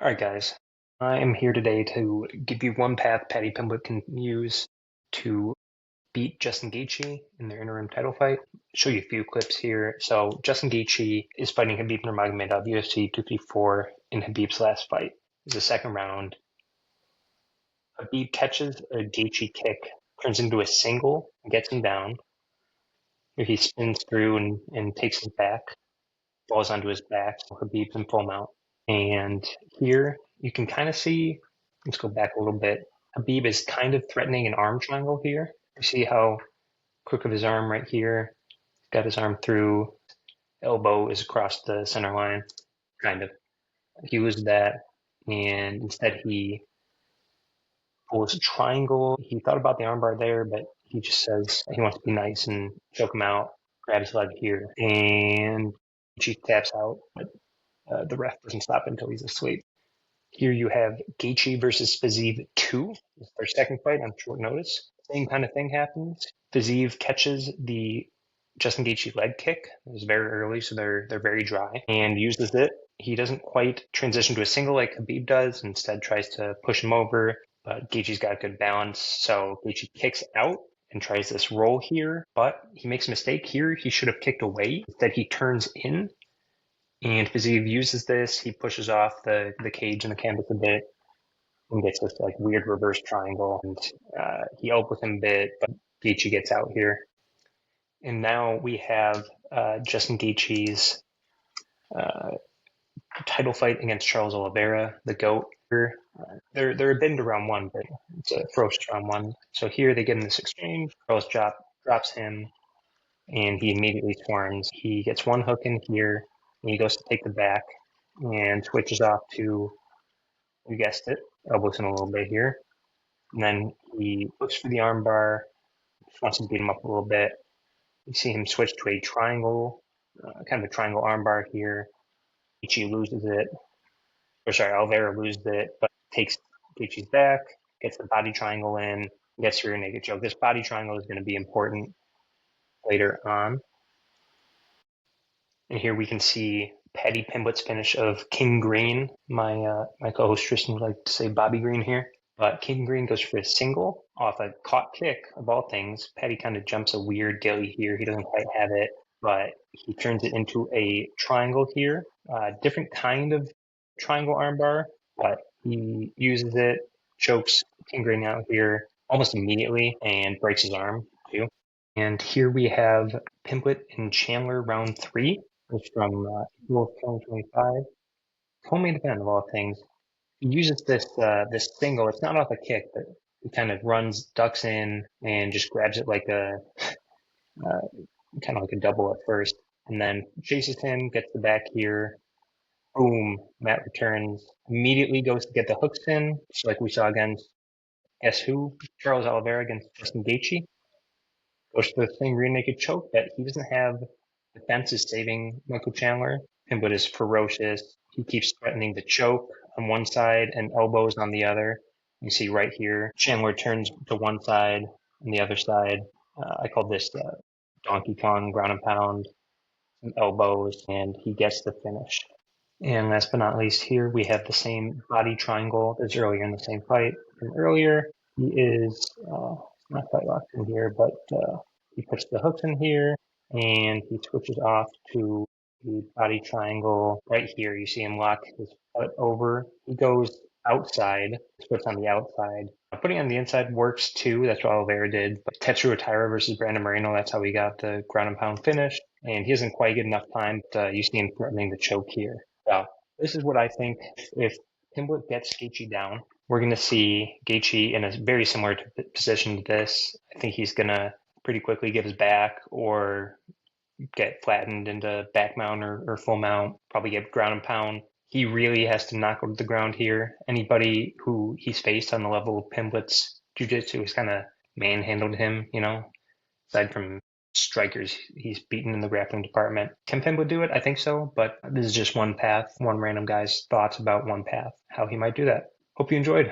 All right, guys. I am here today to give you one path Paddy Pimblett can use to beat Justin Gaethje in their interim title fight. Show you a few clips here. So Justin Gaethje is fighting Khabib Nurmagomedov UFC 254 in Khabib's last fight. It's the second round. Khabib catches a Gaethje kick, turns into a single, gets him down. He spins through and takes his back, falls onto his back. So Khabib's in full mount. And here you can kind of see, let's go back a little bit. Khabib is kind of threatening an arm triangle here. You see how crook of his arm right here, got his arm through, elbow is across the center line, kind of. He loses that, and instead he pulls a triangle. He thought about the armbar there, but he just says he wants to be nice and choke him out, grab his leg here, and she taps out, but the ref doesn't stop until he's asleep. Here you have Gaethje versus Fiziev 2. It's their second fight on short notice. Same kind of thing happens. Fiziev catches the Justin Gaethje leg kick. It was very early, so they're very dry, and uses it. He doesn't quite transition to a single like Khabib does. Instead, tries to push him over, but Gaethje's got good balance, so Gaethje kicks out and tries this roll here, but he makes a mistake here. He should have kicked away. Instead, he turns in. And Fiziev uses this, he pushes off the cage and the canvas a bit and gets this like weird reverse triangle. And he elbows him a bit, but Gaethje gets out here. And now we have Justin Gaethje's title fight against Charles Oliveira, the GOAT. They're a bit into round one, but it's a ferocious round one. So here they get in this exchange. Charles drops him, and he immediately swarms. He gets one hook in here. He goes to take the back and switches off to, you guessed it, elbows in a little bit here. And then he looks for the armbar, just wants to beat him up a little bit. You see him switch to a triangle, kind of a triangle armbar here. Gaethje loses it, Oliveira loses it, but takes Gaethje's back, gets the body triangle in, gets rear naked choke. This body triangle is going to be important later on. And here we can see Paddy Pimblett's finish of King Green. My co-host Tristan would like to say Bobby Green here. But King Green goes for a single off a caught kick, of all things. Paddy kind of jumps a weird dilly here. He doesn't quite have it, but he turns it into a triangle here. Different kind of triangle armbar, but he uses it, chokes King Green out here almost immediately, and breaks his arm too. And here we have Pimblett and Chandler round 3. It's from April of 2025. Co-main event of all things. He uses this single. It's not off a kick, but he kind of runs, ducks in, and just grabs it like a kind of like a double at first, and then chases him, gets the back here. Boom! Matt returns. Immediately goes to get the hooks in, just like we saw against guess who? Charles Oliveira against Justin Gaethje. Goes for the same rear naked choke, but he doesn't have defense is saving Michael Chandler. Pimblett is ferocious. He keeps threatening to choke on one side and elbows on the other. You see right here, Chandler turns to one side and the other side. I call this Donkey Kong ground and pound, some elbows, and he gets the finish. And last but not least, here we have the same body triangle as earlier in the same fight. And earlier, he is not quite locked in here, but he puts the hooks in here, and he switches off to the body triangle right here. You see him lock his foot over. He goes outside, puts on the outside. Putting on the inside works too. That's what Oliveira did. But Tetsuo Taira versus Brandon Moreno, that's how he got the ground and pound finish. And he doesn't quite get enough time, but you see him threatening the choke here. So this is what I think. If Pimblett gets Gaethje down, we're going to see Gaethje in a very similar position to this. I think he's going to pretty quickly get his back or get flattened into back mount or full mount, probably get ground and pound. He really has to knock over the ground here. Anybody who he's faced on the level of Pimblett's jiu-jitsu has kind of manhandled him, aside from strikers he's beaten in the grappling department. Can Pimblett do it? I think so, but this is just one path, one random guy's thoughts about one path, how he might do that. Hope you enjoyed.